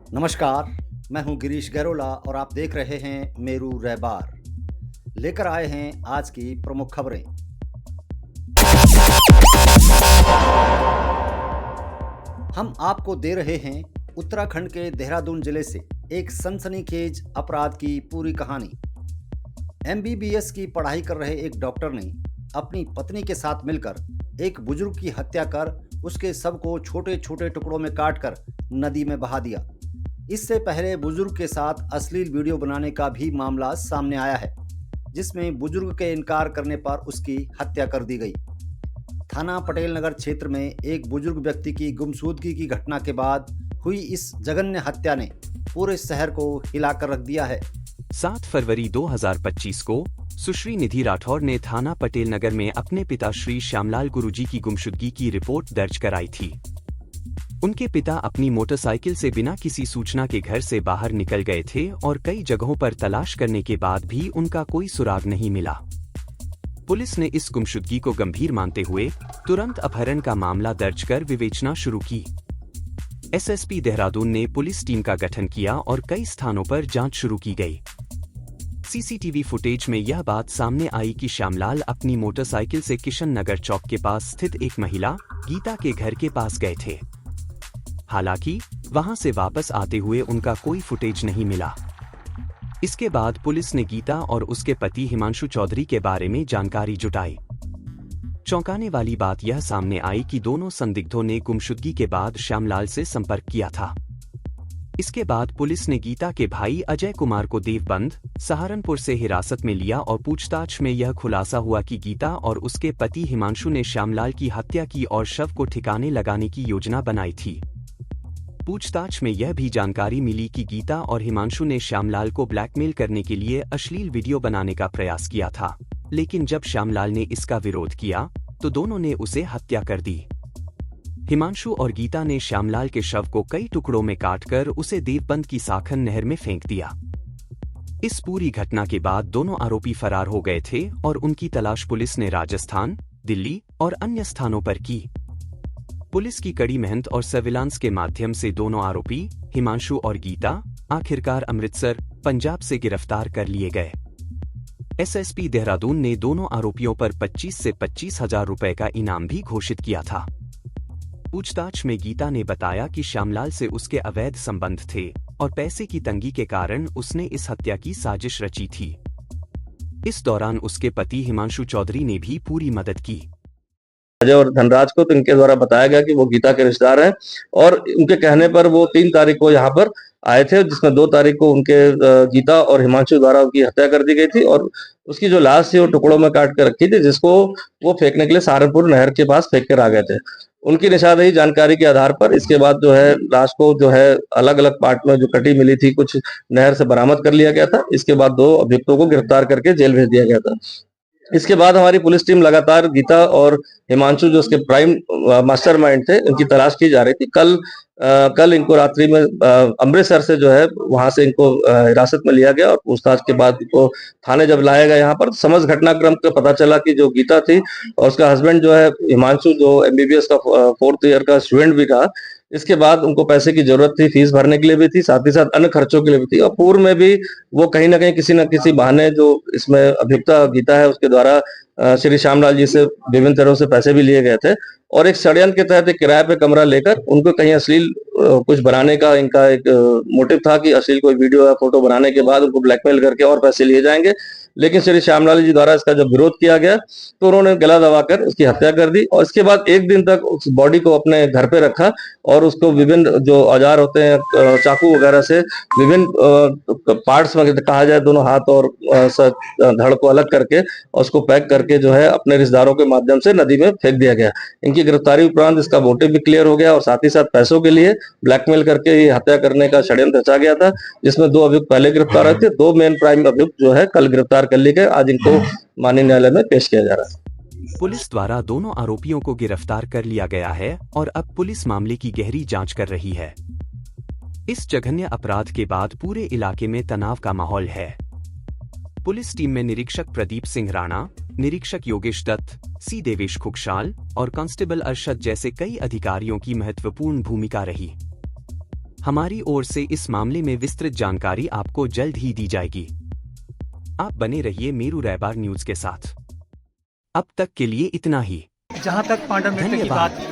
नमस्कार, मैं हूं गिरीश गैरोला और आप देख रहे हैं मेरू रहबार। लेकर आए हैं आज की प्रमुख खबरें। हम आपको दे रहे हैं उत्तराखंड के देहरादून जिले से एक सनसनीखेज अपराध की पूरी कहानी। एमबीबीएस की पढ़ाई कर रहे एक डॉक्टर ने अपनी पत्नी के साथ मिलकर एक बुजुर्ग की हत्या कर उसके शव को छोटे छोटे टुकड़ों में काटकर नदी में बहा दिया। इससे पहले बुजुर्ग के साथ अश्लील वीडियो बनाने का भी मामला सामने आया है, जिसमें बुजुर्ग के इनकार करने पर उसकी हत्या कर दी गई। थाना पटेल नगर क्षेत्र में एक बुजुर्ग व्यक्ति की गुमशुदगी की घटना के बाद हुई इस जघन्य हत्या ने पूरे शहर को हिलाकर रख दिया है। 7 फरवरी 2025 को सुश्री निधि राठौर ने थाना पटेल नगर में अपने पिता श्री श्यामलाल गुरुजी की गुमशुदगी की रिपोर्ट दर्ज कराई थी। उनके पिता अपनी मोटरसाइकिल से बिना किसी सूचना के घर से बाहर निकल गए थे और कई जगहों पर तलाश करने के बाद भी उनका कोई सुराग नहीं मिला। पुलिस ने इस गुमशुदगी को गंभीर मानते हुए तुरंत अपहरण का मामला दर्ज कर विवेचना शुरू की। एसएसपी देहरादून ने पुलिस टीम का गठन किया और कई स्थानों पर जांच शुरू की गई। सीसीटीवी फुटेज में यह बात सामने आई कि श्यामलाल अपनी मोटरसाइकिल से किशन नगर चौक के पास स्थित एक महिला गीता के घर के पास गए थे। हालांकि वहां से वापस आते हुए उनका कोई फुटेज नहीं मिला। इसके बाद पुलिस ने गीता और उसके पति हिमांशु चौधरी के बारे में जानकारी जुटाई। चौंकाने वाली बात यह सामने आई कि दोनों संदिग्धों ने गुमशुदगी के बाद श्यामलाल से संपर्क किया था। इसके बाद पुलिस ने गीता के भाई अजय कुमार को देवबंद, सहारनपुर से हिरासत में लिया और पूछताछ में यह खुलासा हुआ कि गीता और उसके पति हिमांशु ने श्यामलाल की हत्या की और शव को ठिकाने लगाने की योजना बनाई थी। पूछताछ में यह भी जानकारी मिली कि गीता और हिमांशु ने श्यामलाल को ब्लैकमेल करने के लिए अश्लील वीडियो बनाने का प्रयास किया था, लेकिन जब श्यामलाल ने इसका विरोध किया तो दोनों ने उसे हत्या कर दी। हिमांशु और गीता ने श्यामलाल के शव को कई टुकड़ों में काटकर उसे देवबंद की साखन नहर में फेंक दिया। इस पूरी घटना के बाद दोनों आरोपी फरार हो गए थे और उनकी तलाश पुलिस ने राजस्थान, दिल्ली और अन्य स्थानों पर की। पुलिस की कड़ी मेहनत और सर्विलांस के माध्यम से दोनों आरोपी हिमांशु और गीता आखिरकार अमृतसर, पंजाब से गिरफ्तार कर लिए गए। एसएसपी देहरादून ने दोनों आरोपियों पर 25 से 25,000 रुपए का इनाम भी घोषित किया था। पूछताछ में गीता ने बताया कि श्यामलाल से उसके अवैध संबंध थे और पैसे की तंगी के कारण उसने इस हत्या की साजिश रची थी। इस दौरान उसके पति हिमांशु चौधरी ने भी पूरी मदद की। अजय और धनराज को तो इनके द्वारा बताया गया कि वो गीता के रिश्तेदार हैं और उनके कहने पर वो 3 तारीख को यहाँ पर आए थे, जिसमें 2 तारीख को उनके गीता और हिमांशु द्वारा उनकी हत्या कर दी गई थी और उसकी जो लाश थी वो टुकड़ों में काट कर रखी थी, जिसको वो फेंकने के लिए सहारनपुर नहर के पास फेंक कर आ गए थे। उनकी निशानदेही जानकारी के आधार पर इसके बाद जो है लाश को जो है अलग अलग पार्ट में जो कटी मिली थी कुछ नहर से बरामद कर लिया गया था। इसके बाद 2 अभियुक्तों को गिरफ्तार करके जेल भेज दिया गया था। इसके बाद हमारी पुलिस टीम लगातार गीता और हिमांशु जो उसके प्राइम मास्टरमाइंड थे उनकी तलाश की जा रही थी। कल इनको रात्रि में अमृतसर से जो है वहां से इनको हिरासत में लिया गया और पूछताछ के बाद इनको थाने जब लाया गया यहाँ पर समझ घटनाक्रम का पता चला कि जो गीता थी और उसका हस्बैंड जो है हिमांशु जो एमबीबीएस का 4th ईयर का स्टूडेंट भी था, इसके बाद उनको पैसे की जरूरत थी, फीस भरने के लिए भी थी, साथ ही साथ अन्य खर्चों के लिए भी थी और पूर्व में भी वो कहीं ना कहीं किसी न किसी बहाने जो इसमें अभियुक्ता गीता है उसके द्वारा श्री श्यामलाल जी से विभिन्न तरह से पैसे भी लिए गए थे और एक षड्यंत्र के तहत एक किराए पे कमरा लेकर उनको कहीं अश्लील कुछ बनाने का इनका एक मोटिव था कि अश्लील कोई वीडियो या फोटो बनाने के बाद उनको ब्लैकमेल करके और पैसे लिए जाएंगे। लेकिन श्री श्यामलाल जी द्वारा इसका जब विरोध किया गया तो उन्होंने गला दबाकर उसकी हत्या कर दी और इसके बाद 1 दिन तक उस बॉडी को अपने घर पे रखा और उसको विभिन्न जो औजार होते हैं चाकू वगैरह से विभिन्न पार्ट्स में कहा जाए दोनों हाथ और धड़ को अलग करके और उसको पैक करके जो है अपने रिश्तेदारों के माध्यम से नदी में फेंक दिया गया। इनकी गिरफ्तारी उपरांत इसका मोटिव भी क्लियर हो गया और साथ ही साथ पैसों के लिए ब्लैकमेल करके ये हत्या करने का षड्यंत्र रचा गया था, जिसमें 2 अभियुक्त पहले गिरफ्तार हुए थे। 2 मेन प्राइम अभियुक्त जो है कल गिरफ्तार कर लिए गए। आज इनको माननीय न्यायालय में पेश किया जा रहा है। पुलिस द्वारा दोनों आरोपियों को गिरफ्तार कर लिया गया है और अब पुलिस मामले की गहरी जांच कर रही है। इस जघन्य अपराध के बाद पूरे इलाके में तनाव का माहौल है। पुलिस टीम में निरीक्षक प्रदीप सिंह राणा, निरीक्षक योगेश दत्त, सी देवेश खुकशाल और कांस्टेबल अरशद जैसे कई अधिकारियों की महत्वपूर्ण भूमिका रही। हमारी ओर से इस मामले में विस्तृत जानकारी आपको जल्द ही दी जाएगी। आप बने रहिए मेरू रैबार न्यूज के साथ। अब तक के लिए इतना ही। जहाँ तक पांडव नृत्य की धन्यवाद। बात